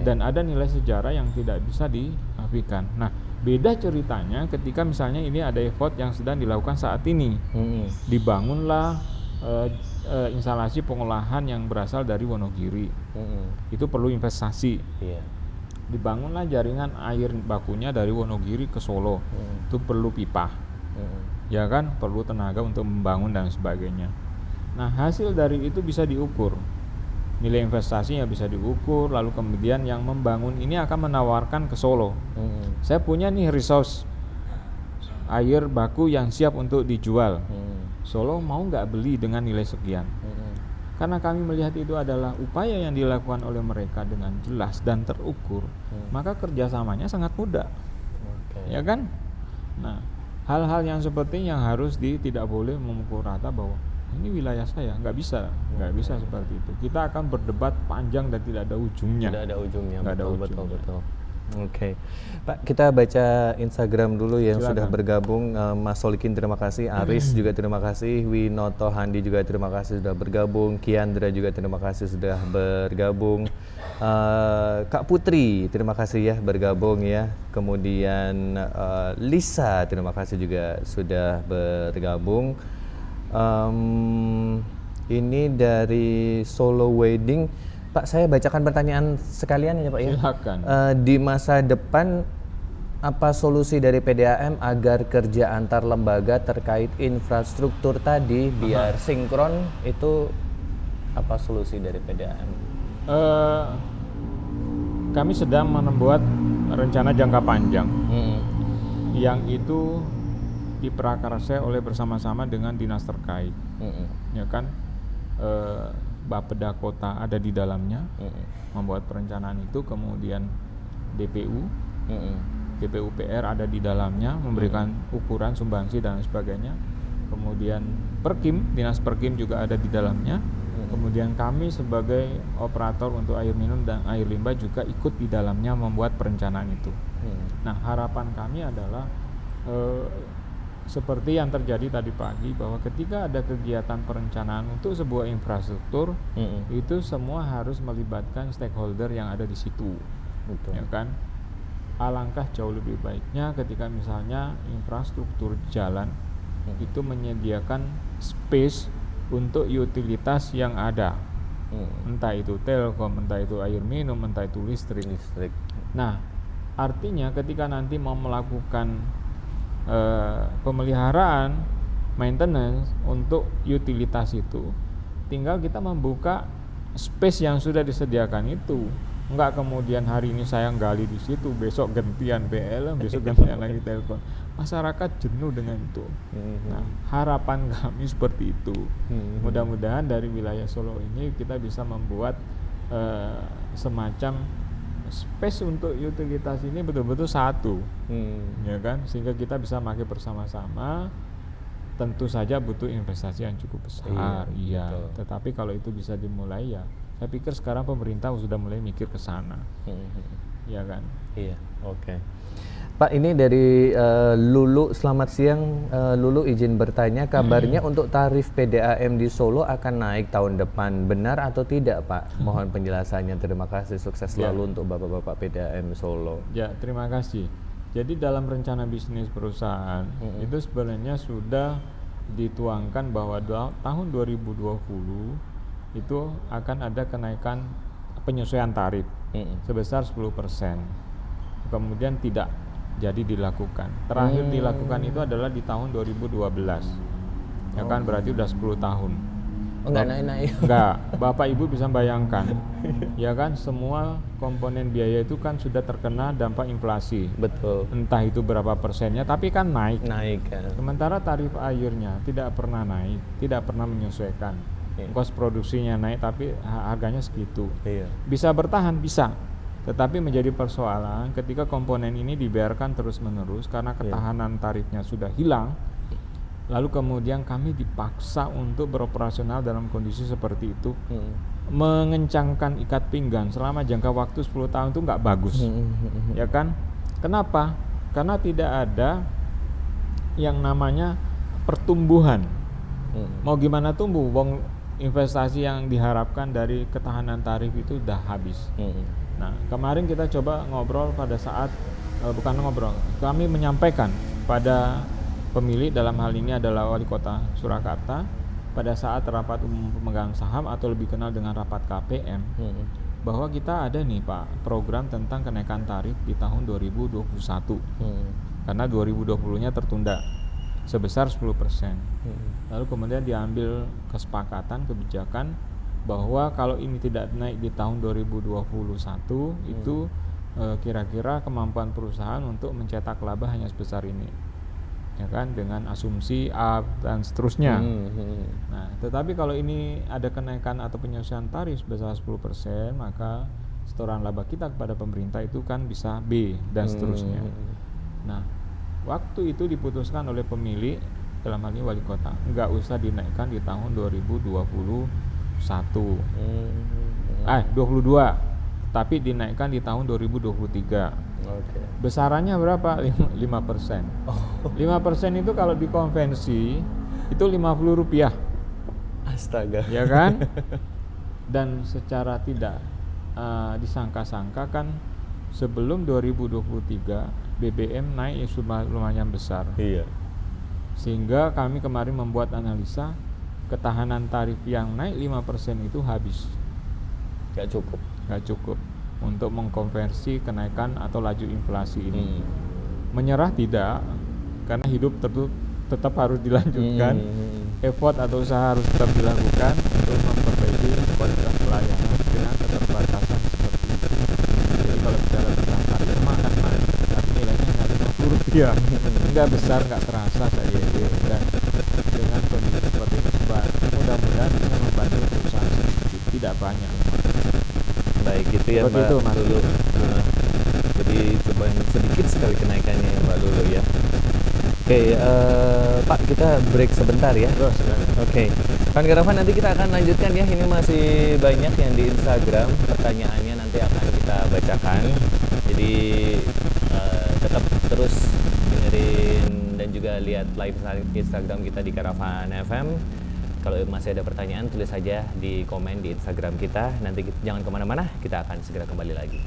dan ada nilai sejarah yang tidak bisa dinafikan. Nah, beda ceritanya ketika misalnya ini ada effort yang sedang dilakukan saat ini, dibangunlah instalasi pengolahan yang berasal dari Wonogiri, itu perlu investasi. Dibangunlah jaringan air bakunya dari Wonogiri ke Solo, itu perlu pipa, ya kan, perlu tenaga untuk membangun dan sebagainya. Nah, hasil dari itu bisa diukur, nilai investasinya bisa diukur, lalu kemudian yang membangun ini akan menawarkan ke Solo, saya punya nih resource air baku yang siap untuk dijual, Solo mau nggak beli dengan nilai sekian? Karena kami melihat itu adalah upaya yang dilakukan oleh mereka dengan jelas dan terukur, maka kerjasamanya sangat mudah, ya kan? Nah, hal-hal yang seperti yang harus tidak boleh memukul rata bahwa ini wilayah saya, nggak bisa seperti itu. Kita akan berdebat panjang dan tidak ada ujungnya. Betul. Oke. Pak, kita baca Instagram dulu yang Silakan. sudah bergabung. Mas Solikin terima kasih, Aris juga terima kasih, Winoto Handi juga terima kasih sudah bergabung, Kiandra juga terima kasih sudah bergabung, Kak Putri terima kasih ya bergabung ya. Kemudian Lisa terima kasih juga sudah bergabung. Ini dari Solo Wedding. Pak, saya bacakan pertanyaan sekalian ya Pak ya. Silakan. Di masa depan apa solusi dari PDAM agar kerja antar lembaga terkait infrastruktur tadi biar sinkron, itu apa solusi dari PDAM? Kami sedang membuat rencana jangka panjang yang itu diprakarsai oleh bersama-sama dengan dinas terkait, ya kan? Bapeda Kota ada di dalamnya, membuat perencanaan itu, kemudian DPU, DPUPR ada di dalamnya, memberikan ukuran sumbangsi dan sebagainya, kemudian Perkim, dinas Perkim juga ada di dalamnya, kemudian kami sebagai operator untuk air minum dan air limbah juga ikut di dalamnya membuat perencanaan itu. Nah, harapan kami adalah seperti yang terjadi tadi pagi, bahwa ketika ada kegiatan perencanaan untuk sebuah infrastruktur, itu semua harus melibatkan stakeholder yang ada di situ. Betul. Ya kan? Alangkah jauh lebih baiknya ketika misalnya infrastruktur jalan itu menyediakan space untuk utilitas yang ada, entah itu telkom, entah itu air minum, entah itu listrik. Nah, artinya ketika nanti mau melakukan pemeliharaan, maintenance untuk utilitas itu, tinggal kita membuka space yang sudah disediakan itu. Enggak kemudian hari ini saya gali di situ, besok gantian PLN, besok gantian lagi telepon. Masyarakat jenuh dengan itu. Nah, harapan kami seperti itu. Mudah-mudahan dari wilayah Solo ini kita bisa membuat semacam space untuk utilitas ini betul-betul satu, ya kan, sehingga kita bisa pakai bersama-sama. Tentu saja butuh investasi yang cukup besar, iya. Tetapi kalau itu bisa dimulai, ya saya pikir sekarang pemerintah sudah mulai mikir ke sana, ya kan. Iya, oke. Pak, ini dari Lulu, selamat siang. Lulu izin bertanya, kabarnya untuk tarif PDAM di Solo akan naik tahun depan, benar atau tidak Pak? Mohon penjelasannya, terima kasih, sukses selalu untuk Bapak-Bapak PDAM Solo. Ya, terima kasih. Jadi dalam rencana bisnis perusahaan itu sebenarnya sudah dituangkan bahwa tahun 2020 itu akan ada kenaikan penyesuaian tarif sebesar 10%. Kemudian tidak jadi dilakukan. Terakhir dilakukan itu adalah di tahun 2012. Ya kan, berarti udah 10 tahun. Enggak naik-naik. Enggak, Bapak Ibu bisa bayangkan. Ya kan, semua komponen biaya itu kan sudah terkena dampak inflasi. Betul. Entah itu berapa persennya, tapi kan naik. Naik kan. Sementara tarif airnya tidak pernah naik, tidak pernah menyesuaikan. Kos produksinya naik tapi harganya segitu. Bisa bertahan, bisa. Tetapi menjadi persoalan ketika komponen ini dibiarkan terus-menerus karena ketahanan tarifnya sudah hilang. Lalu kemudian kami dipaksa untuk beroperasional dalam kondisi seperti itu. Mengencangkan ikat pinggang selama jangka waktu 10 tahun itu nggak bagus. Ya kan? Kenapa? Karena tidak ada yang namanya pertumbuhan. Mau gimana tumbuh? Wong investasi yang diharapkan dari ketahanan tarif itu udah habis. Nah, kemarin kita coba ngobrol pada saat kami menyampaikan pada pemilik, dalam hal ini adalah Wali Kota Surakarta, pada saat rapat umum pemegang saham atau lebih kenal dengan rapat KPM, bahwa kita ada nih Pak program tentang kenaikan tarif di tahun 2021, karena 2020-nya tertunda sebesar 10%. Lalu kemudian diambil kesepakatan kebijakan bahwa kalau ini tidak naik di tahun 2021 itu kira-kira kemampuan perusahaan untuk mencetak laba hanya sebesar ini, ya kan, dengan asumsi A dan seterusnya. Nah, tetapi kalau ini ada kenaikan atau penyesuaian tarif sebesar 10%, maka setoran laba kita kepada pemerintah itu kan bisa B dan seterusnya. Nah, waktu itu diputuskan oleh pemilik, dalam hal ini wali kota, nggak usah dinaikkan di tahun 2021, 22, tapi dinaikkan di tahun 2023. Besarannya berapa? 5%. 5% itu kalau dikonvensi itu Rp50. Astaga. Ya kan? Dan secara tidak disangka-sangka kan sebelum 2023 BBM naik lumayan besar. Iya. Sehingga kami kemarin membuat analisa ketahanan tarif yang naik 5% itu habis. Gak cukup untuk mengkonversi kenaikan atau laju inflasi ini. Menyerah tidak, karena hidup tetap harus dilanjutkan. Effort atau usaha harus tetap dilakukan untuk memperbaiki kualitas pelayanan dengan keterbatasan seperti itu. Jadi kalau bicara tentang tarif akan naik, tapi nilainya hanya Rp50. Enggak besar, enggak terasa saya dan dengan kondisi seperti ini mudah-mudahan bisa membantu perusahaan sedikit, tidak banyak. Baik, itu ya Mbak Lulu. Jadi cuma sedikit sekali kenaikannya ya Mbak Lulu ya. Oke, Pak, kita break sebentar ya. Oke, Kawan Karavan, nanti kita akan lanjutkan ya. Ini masih banyak yang di Instagram, pertanyaannya nanti akan kita bacakan. Jadi tetap terus dengerin dan juga lihat live Instagram kita di Karavan FM. Kalau masih ada pertanyaan, tulis saja di komen di Instagram kita. Nanti jangan kemana-mana, kita akan segera kembali lagi.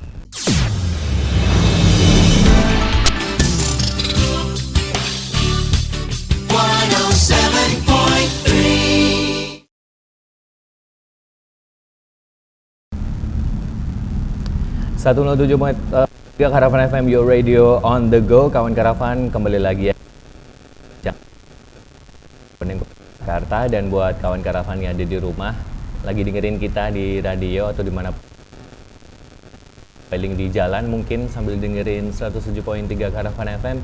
Satu 107.3 Karavan FM, your radio on the go. Kawan Karavan, kembali lagi ya. Jakarta, dan buat kawan Karavan yang ada di rumah, lagi dengerin kita di radio atau dimana paling di jalan mungkin sambil dengerin 107.3 Karavan FM,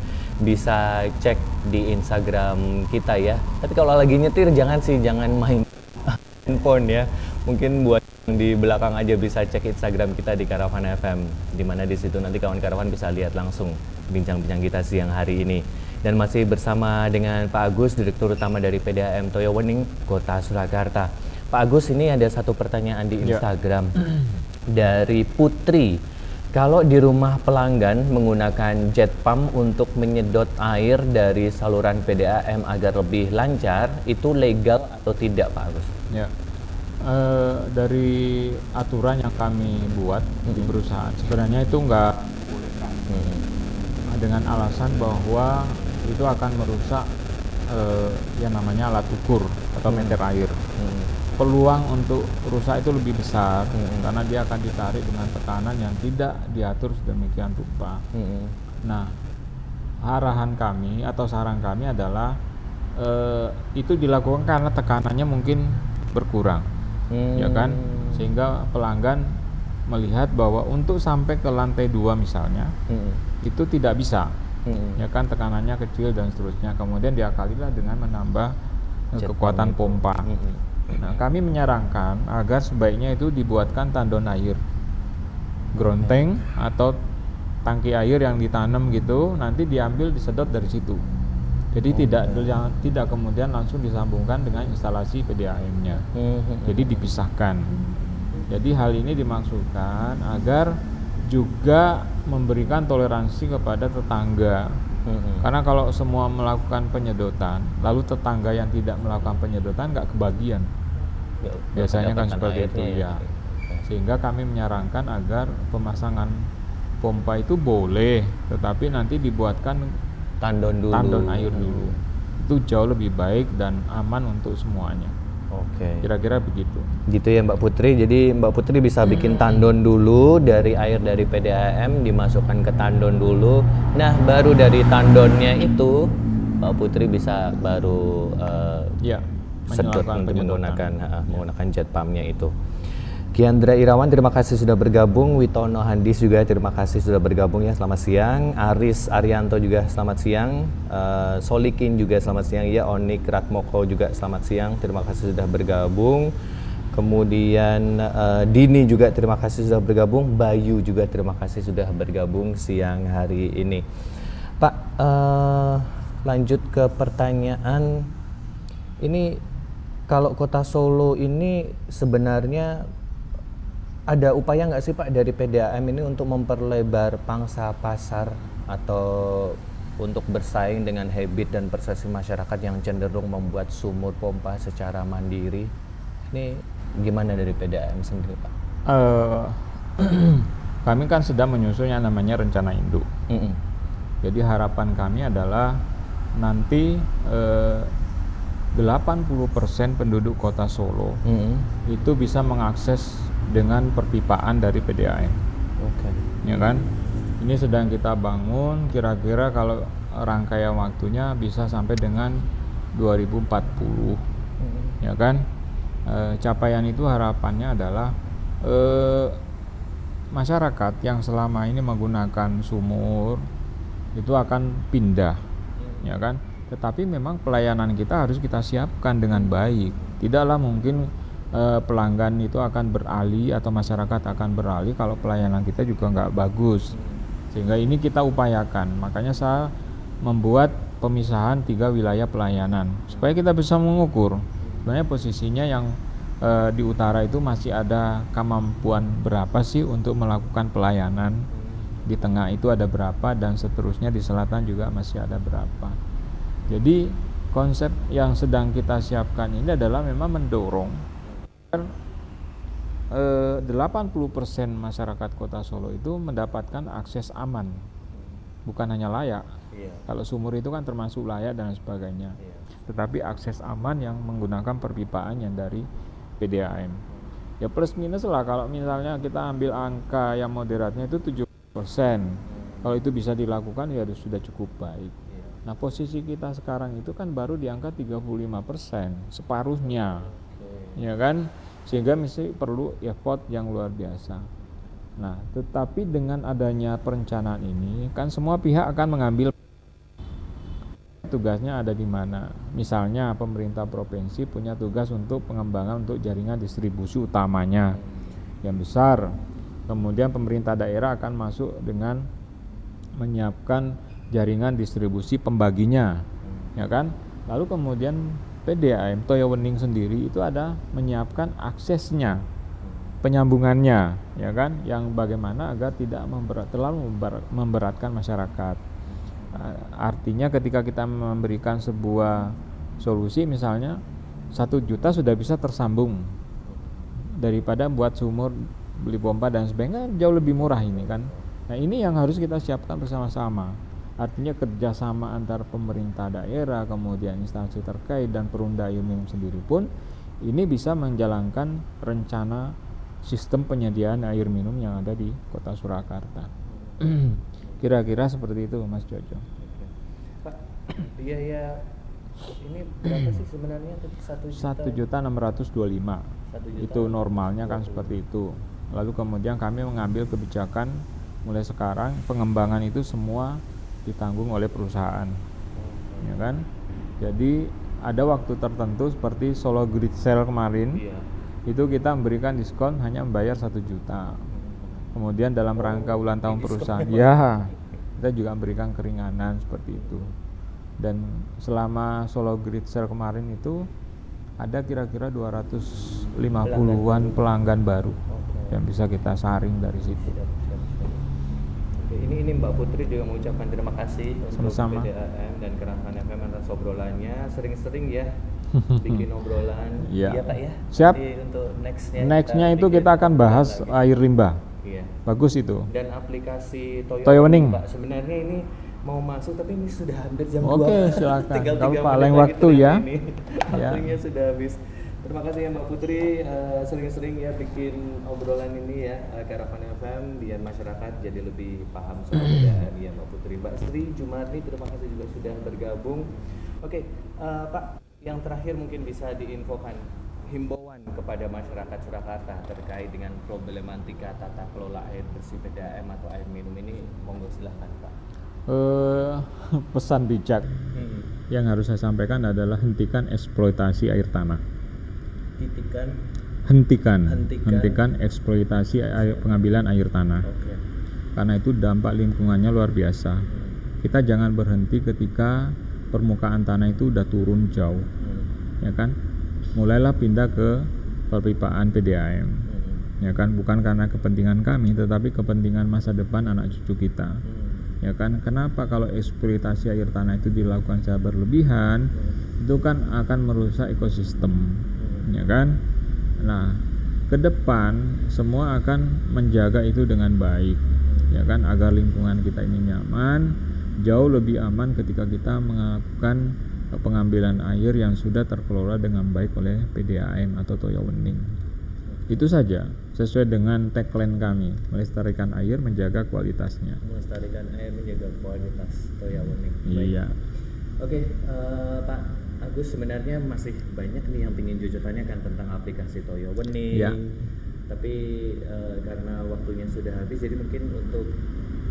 bisa cek di Instagram kita ya. Tapi kalau lagi nyetir jangan main handphone ya. Mungkin buat di belakang aja bisa cek Instagram kita di Karavan FM, di mana di situ nanti kawan karavan bisa lihat langsung bincang-bincang kita siang hari ini. Dan masih bersama dengan Pak Agus, Direktur Utama dari PDAM Toyo Wening Kota Surakarta. Pak Agus, ini ada satu pertanyaan di Instagram dari Putri. Kalau di rumah pelanggan menggunakan jet pump untuk menyedot air dari saluran PDAM agar lebih lancar, itu legal atau tidak, Pak Agus? Ya, dari aturan yang kami buat di perusahaan, sebenarnya itu nggak bolehkan dengan alasan bahwa itu akan merusak yang namanya alat ukur atau meter air. Peluang untuk rusak itu lebih besar karena dia akan ditarik dengan tekanan yang tidak diatur sedemikian rupa. Nah, arahan kami atau saran kami adalah itu dilakukan karena tekanannya mungkin berkurang, ya kan, sehingga pelanggan melihat bahwa untuk sampai ke lantai 2 misalnya itu tidak bisa, ya kan, tekanannya kecil dan seterusnya. Kemudian diakalilah dengan menambah kekuatan pompa. Nah, kami menyarankan agar sebaiknya itu dibuatkan tandon air, gronteng atau tangki air yang ditanam gitu, nanti diambil disedot dari situ. Jadi tidak kemudian langsung disambungkan dengan instalasi PDAM-nya. Jadi dipisahkan. Jadi hal ini dimaksudkan agar juga memberikan toleransi kepada tetangga. Karena kalau semua melakukan penyedotan, lalu tetangga yang tidak melakukan penyedotan nggak kebagian. Biasanya kan seperti itu ya. Sehingga kami menyarankan agar pemasangan pompa itu boleh, tetapi nanti dibuatkan tandon air dulu. Itu jauh lebih baik dan aman untuk semuanya. Oke. Kira-kira begitu. Gitu ya Mbak Putri. Jadi Mbak Putri bisa bikin tandon dulu, dari air dari PDAM dimasukkan ke tandon dulu. Nah, baru dari tandonnya itu Mbak Putri bisa baru sedot untuk menggunakan jet pumpnya itu. Kiandra Irawan, terima kasih sudah bergabung. Witono Handis juga terima kasih sudah bergabung ya, selamat siang. Aris Arianto juga selamat siang. Solikin juga selamat siang ya. Onik Ratmoko juga selamat siang, terima kasih sudah bergabung. Kemudian Dini juga terima kasih sudah bergabung. Bayu juga terima kasih sudah bergabung siang hari ini. Pak, lanjut ke pertanyaan ini. Kalau Kota Solo ini sebenarnya ada upaya nggak sih Pak dari PDAM ini untuk memperlebar pangsa pasar atau untuk bersaing dengan habit dan persepsi masyarakat yang cenderung membuat sumur pompa secara mandiri? Ini gimana dari PDAM sendiri Pak? Kami kan sedang menyusun yang namanya rencana induk. Jadi harapan kami adalah nanti 80% penduduk Kota Solo itu bisa mengakses dengan perpipaan dari PDAM. Ya kan? Ini sedang kita bangun, kira-kira kalau rangkaian waktunya bisa sampai dengan 2040. Ya kan? Capaian itu harapannya adalah masyarakat yang selama ini menggunakan sumur itu akan pindah, ya kan? Tetapi memang pelayanan kita harus kita siapkan dengan baik. Tidaklah mungkin pelanggan itu akan beralih atau masyarakat akan beralih kalau pelayanan kita juga nggak bagus. Sehingga ini kita upayakan. Makanya saya membuat pemisahan 3 wilayah pelayanan supaya kita bisa mengukur sebenarnya posisinya yang di utara itu masih ada kemampuan berapa sih untuk melakukan pelayanan, di tengah itu ada berapa, dan seterusnya di selatan juga masih ada berapa. Jadi konsep yang sedang kita siapkan ini adalah memang mendorong 80% masyarakat Kota Solo itu mendapatkan akses aman, bukan hanya layak. Kalau sumur itu kan termasuk layak dan sebagainya, tetapi akses aman yang menggunakan perpipaan yang dari PDAM. Ya plus minus lah, kalau misalnya kita ambil angka yang moderatnya itu 70%, kalau itu bisa dilakukan ya sudah cukup baik. Nah, posisi kita sekarang itu kan baru di angka 35%, separuhnya. Ya kan? sehingga mesti perlu effort yang luar biasa. Nah, tetapi dengan adanya perencanaan ini kan semua pihak akan mengambil tugasnya ada di mana. Misalnya pemerintah provinsi punya tugas untuk pengembangan untuk jaringan distribusi utamanya yang besar. Kemudian pemerintah daerah akan masuk dengan menyiapkan jaringan distribusi pembaginya, ya kan? Lalu kemudian PDAM Toyo Wening sendiri itu ada menyiapkan aksesnya, penyambungannya, ya kan? Yang bagaimana agar tidak terlalu memberatkan masyarakat. Artinya ketika kita memberikan sebuah solusi, misalnya 1 juta sudah bisa tersambung daripada buat sumur, beli pompa dan sebagainya, jauh lebih murah ini kan. Nah ini yang harus kita siapkan bersama-sama. Artinya kerjasama antar pemerintah daerah, kemudian instansi terkait dan Perumda Air Minum sendiri pun ini bisa menjalankan rencana sistem penyediaan air minum yang ada di Kota Surakarta. Kira-kira seperti itu Mas Jojo. Pak, biaya ini berapa sih sebenarnya? 1.625.000. Itu normalnya kan seperti itu. Lalu kemudian kami mengambil kebijakan mulai sekarang pengembangan itu semua ditanggung oleh perusahaan, ya kan? Jadi ada waktu tertentu seperti Solo Grid Sale kemarin, itu kita memberikan diskon hanya membayar 1 juta. Kemudian dalam rangka ulang tahun perusahaan, ya kita juga memberikan keringanan seperti itu. Dan selama Solo Grid Sale kemarin itu ada kira-kira 250-an pelanggan baru yang bisa kita saring dari situ. Ini Mbak Putri juga mengucapkan terima kasih sama-sama untuk PDAM dan Karavan FM atas obrolannya. Sering-sering ya bikin obrolan, ya. Iya Pak ya. Siap. Jadi untuk nextnya itu kita akan bahas lagi air limbah. Iya. Bagus itu. Dan aplikasi Toyo Wening. Pak, sebenarnya ini mau masuk tapi ini sudah hampir jam 2. Oke, silakan. Kalau paling lagi waktu ya. Waktunya sudah habis. Terima kasih ya Mbak Putri, sering-sering ya bikin obrolan ini ya, Karavan FM biar masyarakat jadi lebih paham soal PDAM ya Mbak Putri. Mbak Sri Jumarni, terima kasih juga sudah bergabung. Oke, Pak, yang terakhir mungkin bisa diinfokan himbauan kepada masyarakat Surakarta terkait dengan problematika tata kelola air bersih PDAM atau air minum ini, monggo silahkan Pak. Pesan bijak yang harus saya sampaikan adalah hentikan eksploitasi air tanah. Hentikan eksploitasi pengambilan air tanah. Karena itu dampak lingkungannya luar biasa. Kita jangan berhenti ketika permukaan tanah itu udah turun jauh, ya kan? Mulailah pindah ke perpipaan PDAM, ya kan? Bukan karena kepentingan kami, tetapi kepentingan masa depan anak cucu kita, ya kan? Kenapa kalau eksploitasi air tanah itu dilakukan secara berlebihan, itu kan akan merusak ekosistem, ya kan? Nah, ke depan semua akan menjaga itu dengan baik, ya kan, agar lingkungan kita ini nyaman, jauh lebih aman ketika kita melakukan pengambilan air yang sudah terkelola dengan baik oleh PDAM atau Toyo Wening. Itu saja, sesuai dengan tagline kami, melestarikan air, menjaga kualitasnya. Melestarikan air, menjaga kualitas Toyo Wening. Iya. Oke, Pak Agus, sebenarnya masih banyak nih yang ingin Jojo tanyakan tentang aplikasi Toyo Wening. Ya. Tapi karena waktunya sudah habis, jadi mungkin untuk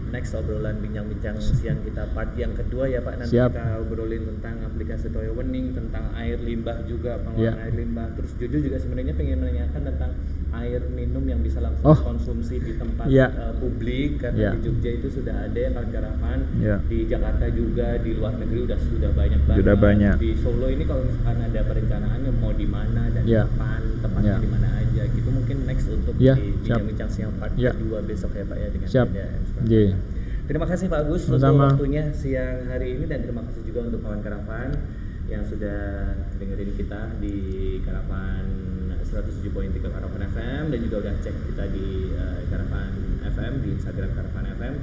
next obrolan bincang-bincang siang kita part yang kedua ya Pak, nanti Siap. kita obrolin tentang aplikasi Toyo Wening, tentang air limbah juga, pengelolaan air limbah. Terus Jojo juga sebenarnya pengen menanyakan tentang air minum yang bisa langsung konsumsi di tempat publik, karena di Jogja itu sudah ada ya kawan-kawan, di Jakarta juga, di luar negeri sudah banyak banget. Sudah banyak. Di Solo ini kalau misalkan ada perencanaannya mau di mana dan kapan, tepatnya di mana aja gitu, mungkin next untuk di bincang-bincang siang part kedua besok ya Pak ya dengan PDAM. Terima kasih Pak Agus untuk waktunya siang hari ini, dan terima kasih juga untuk kawan Karavan yang sudah dengerin kita di Karavan 107.3 Karavan FM, dan juga udah cek kita di Karavan FM, di Instagram Karavan FM.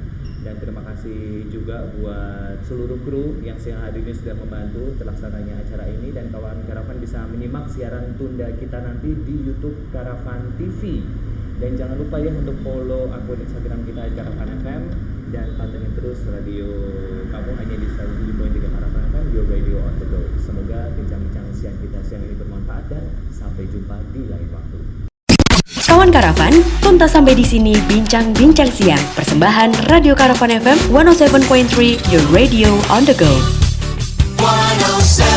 Dan terima kasih juga buat seluruh kru yang siang hari ini sudah membantu terlaksananya acara ini, dan kawan Karavan bisa menyimak siaran tunda kita nanti di YouTube Karavan TV. Dan jangan lupa ya untuk follow akun Instagram kita Karavan FM, dan pantengin terus radio kamu hanya di 107.3 Karavan FM, your radio on the go. Semoga bincang-bincang siang kita siang ini bermanfaat dan sampai jumpa di lain waktu. Kawan Karavan, tuntas sampai di sini bincang-bincang siang. Persembahan Radio Karavan FM 107.3, your radio on the go. 107.